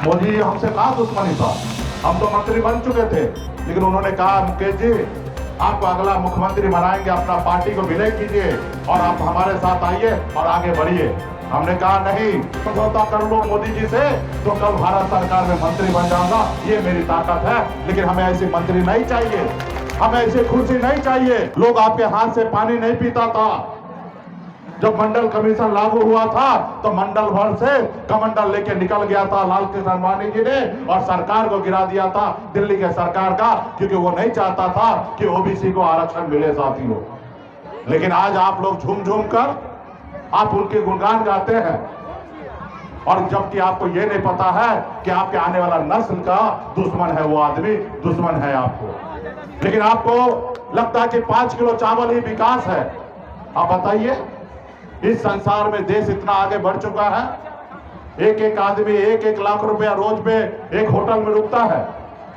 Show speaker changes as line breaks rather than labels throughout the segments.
मोदी जी हमसे कहा दुश्मनी था, हम तो मंत्री बन चुके थे, लेकिन उन्होंने कहा मुकेश जी आपको अगला मुख्यमंत्री बनाएंगे, अपना पार्टी को विलय कीजिए और आप हमारे साथ आइए और आगे बढ़िए। हमने कहा नहीं, समझौता कर लो मोदी जी से तो कल भारत सरकार में मंत्री बन जाऊंगा, ये मेरी ताकत है, लेकिन हमें ऐसी मंत्री नहीं चाहिए, हमें ऐसी कुर्सी नहीं चाहिए। लोग आपके हाथ से पानी नहीं पीता था। जब मंडल कमीशन लागू हुआ था तो मंडल भर से कमंडल लेके निकल गया था लाल कृष्ण आडवाणी जी ने और सरकार को गिरा दिया था, दिल्ली के सरकार का, क्योंकि वो नहीं चाहता था कि ओबीसी को आरक्षण मिले साथियों। लेकिन आज आप लोग झूम झूम कर आप उनके गुणगान गाते हैं, और जबकि आपको ये नहीं पता है कि आपके आने वाला नस्ल का दुश्मन है वो आदमी, दुश्मन है आपको। लेकिन आपको लगता है कि 5 किलो चावल ही विकास है। आप बताइए, इस संसार में देश इतना आगे बढ़ चुका है, एक एक आदमी 1-1 लाख रुपया रोज पे एक होटल में रुकता है।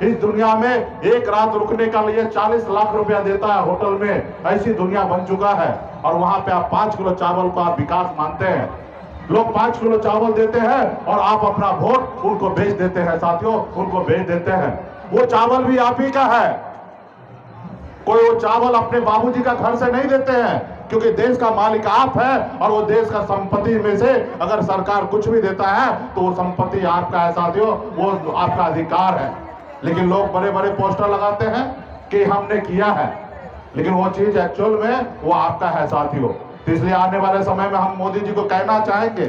इस दुनिया में एक रात रुकने का लिए 40 लाख रुपया देता है होटल में, ऐसी दुनिया बन चुका है। और वहां पे आप 5 किलो चावल को आप विकास मानते हैं। लोग 5 किलो चावल देते हैं और आप अपना वोट उनको बेच देते हैं साथियों, उनको बेच देते हैं। वो चावल भी आप ही का है, कोई वो चावल अपने बाबूजी का घर से नहीं देते हैं, क्योंकि देश का मालिक आप है और वो देश का संपत्ति में से अगर सरकार कुछ भी देता है तो वो संपत्ति आपका है साथियों, वो आपका अधिकार है। लेकिन लोग बड़े बड़े पोस्टर लगाते हैं कि हमने किया है, लेकिन वो चीज एक्चुअल में वो आपका है साथियों। तो इसलिए आने वाले समय में हम मोदी जी को कहना चाहेंगे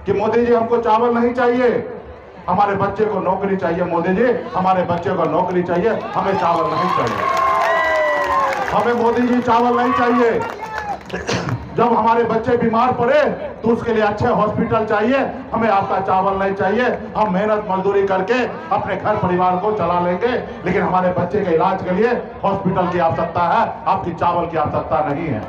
कि मोदी जी हमको चावल नहीं चाहिए, हमारे बच्चे को नौकरी चाहिए। मोदी जी हमारे बच्चे को नौकरी चाहिए, हमें चावल नहीं चाहिए। हमें मोदी जी चावल नहीं चाहिए। जब हमारे बच्चे बीमार पड़े तो उसके लिए अच्छे हॉस्पिटल चाहिए, हमें आपका चावल नहीं चाहिए। हम मेहनत मजदूरी करके अपने घर परिवार को चला लेंगे, लेकिन हमारे बच्चे के इलाज के लिए हॉस्पिटल की आवश्यकता है, आपकी चावल की आवश्यकता नहीं है।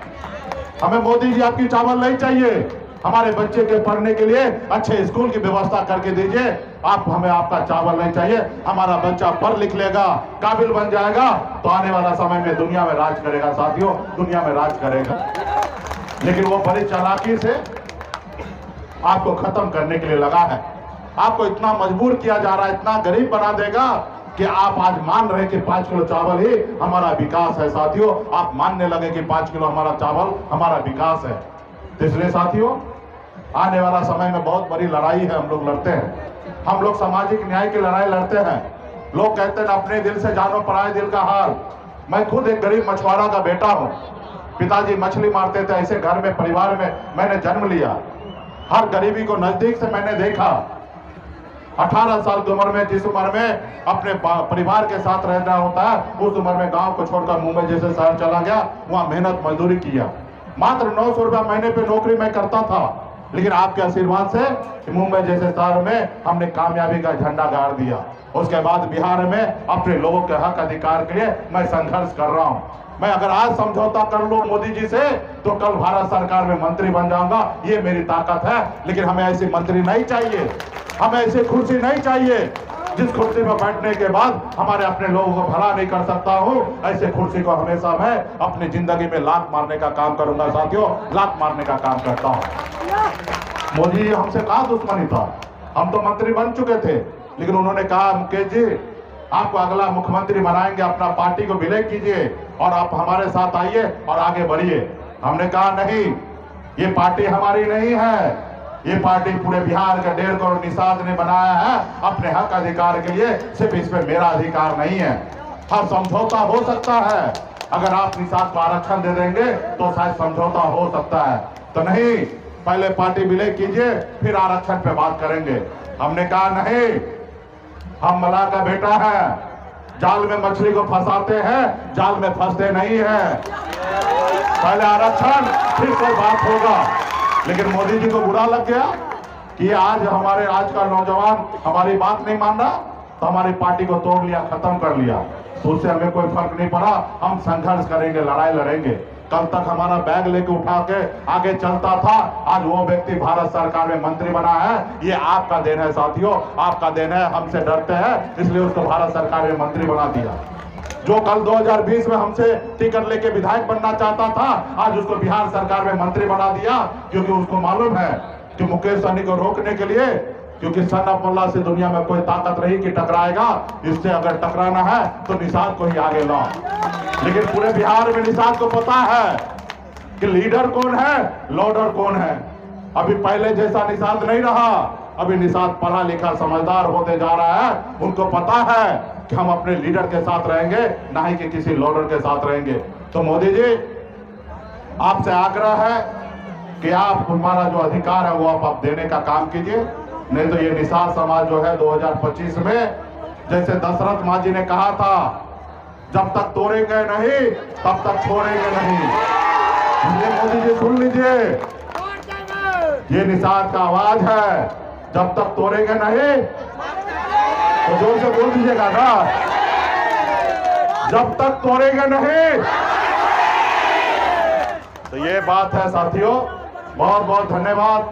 हमें मोदी जी आपकी चावल नहीं चाहिए, हमारे बच्चे के पढ़ने के लिए अच्छे स्कूल की व्यवस्था करके दीजिए। आप हमें आपका चावल नहीं चाहिए। हमारा बच्चा पढ़ लिख लेगा, काबिल बन जाएगा तो आने वाला समय में दुनिया में राज करेगा साथियों, दुनिया में राज करेगा। लेकिन वो बड़ी चालाकी से आपको खत्म करने के लिए लगा है। आपको इतना मजबूर किया जा रहा है, इतना गरीब बना देगा कि आप आज मान रहे कि 5 किलो चावल ही हमारा विकास है साथियों। आप मानने लगे कि 5 किलो हमारा चावल हमारा विकास है। तो इसलिए साथियों आने वाला समय में बहुत बड़ी लड़ाई है, हम लोग लड़ते हैं। हम लोग सामाजिक न्याय की लड़ाई लड़ते हैं। लोग कहते हैं अपने दिल से जानो पराए दिल का हाल। मैं खुद एक गरीब मछुआरा का बेटा हूँ। पिताजी मछली मारते थे, ऐसे घर में परिवार में मैंने जन्म लिया। हर गरीबी को नजदीक से मैंने देखा। 18 साल की उम्र में, जिस उम्र में अपने परिवार के साथ रहना होता है, उस उम्र में गांव को छोड़कर मुंबई जैसे शहर चला गया, वहां मेहनत मजदूरी किया। मात्र 900 रुपया महीने पे नौकरी मैं करता था, लेकिन आपके आशीर्वाद से मुंबई जैसे शहर में हमने कामयाबी का झंडा गाड़ दिया। उसके बाद बिहार में अपने लोगों के हक अधिकार के लिए मैं संघर्ष कर रहा हूं। मैं अगर आज समझौता कर लूं मोदी जी से तो कल भारत सरकार में मंत्री बन जाऊंगा, ये मेरी ताकत है। लेकिन हमें ऐसी मंत्री नहीं चाहिए, हमें ऐसी कुर्सी नहीं चाहिए जिस कुर्सी पर बैठने के बाद हमारे अपने लोगों को भला नहीं कर सकता हूँ। ऐसे कुर्सी को हमेशा मैं अपनी जिंदगी में लात मारने का काम करूंगा साथियों, लात मारने का काम करता हूँ। मोदी जी हमसे कहा दुश्मनी था, हम तो मंत्री बन चुके थे, लेकिन उन्होंने कहा मुकेश जी आपको अगला मुख्यमंत्री बनाएंगे, अपना पार्टी को विलय कीजिए और आप हमारे साथ आइए और आगे बढ़िए। हमने कहा नहीं, ये पार्टी हमारी नहीं है, ये पार्टी पूरे बिहार के 1.5 करोड़ निषाद ने बनाया है अपने हक अधिकार के लिए। सिर्फ इस पे मेरा अधिकार नहीं है। हर समझौता हो सकता है, अगर आप निषाद को आरक्षण दे देंगे तो शायद समझौता हो सकता है। तो नहीं, पहले पार्टी विलय कीजिए फिर आरक्षण पे बात करेंगे। हमने कहा नहीं, हम मलाह का बेटा है, जाल में मछली को फंसाते हैं, जाल में फंसते नहीं है। पहले आरक्षण फिर कोई बात होगा। लेकिन मोदी जी को बुरा लग गया कि आज का नौजवान हमारी बात नहीं मान रहा, तो हमारी पार्टी को तोड़ लिया, खत्म कर लिया। तो उससे हमें कोई फर्क नहीं पड़ा। हम संघर्ष करेंगे, लड़ाई लड़ेंगे। कल तक हमारा बैग लेके उठा के आगे चलता था, आज वो व्यक्ति भारत सरकार में मंत्री बना है। ये आपका देन है साथियों, आपका देन है। हमसे डरते हैं इसलिए उसको भारत सरकार में मंत्री बना दिया। जो कल 2020 में हमसे टिकट लेके विधायक बनना चाहता था, आज उसको बिहार सरकार में मंत्री बना दिया, क्योंकि उसको मालूम है कि मुकेश सहनी को रोकने के लिए क्योंकि सन ऑफ अल्लाह से दुनिया में कोई ताकत नहीं कि टकराएगा। इससे अगर टकराना है तो निषाद को ही आगे लाओ। लेकिन पूरे बिहार में निषाद को पता है कि लीडर कौन है, लोडर कौन है। अभी पहले जैसा निषाद नहीं रहा। अभी निषाद पढ़ा लिखा समझदार होते जा रहा है। उनको पता है कि हम अपने लीडर के साथ रहेंगे, ना ही कि किसी लोडर के साथ रहेंगे। तो मोदी जी, आपसे आग्रह है कि आप हमारा जो अधिकार है वो आप देने का काम कीजिए। नहीं तो ये निषाद समाज जो है 2025 में, जैसे दशरथ मांझी ने कहा था, जब तक तोड़ेंगे नहीं तब तक छोड़ेंगे नहीं। ये मोदी जी सुन लीजिए, ये निषाद का आवाज है, जब तक तोड़ेंगे नहीं तो जोर से बोल दीजिएगा ना, जब तक तोड़ेंगे नहीं। तो ये बात है साथियों, बहुत बहुत धन्यवाद।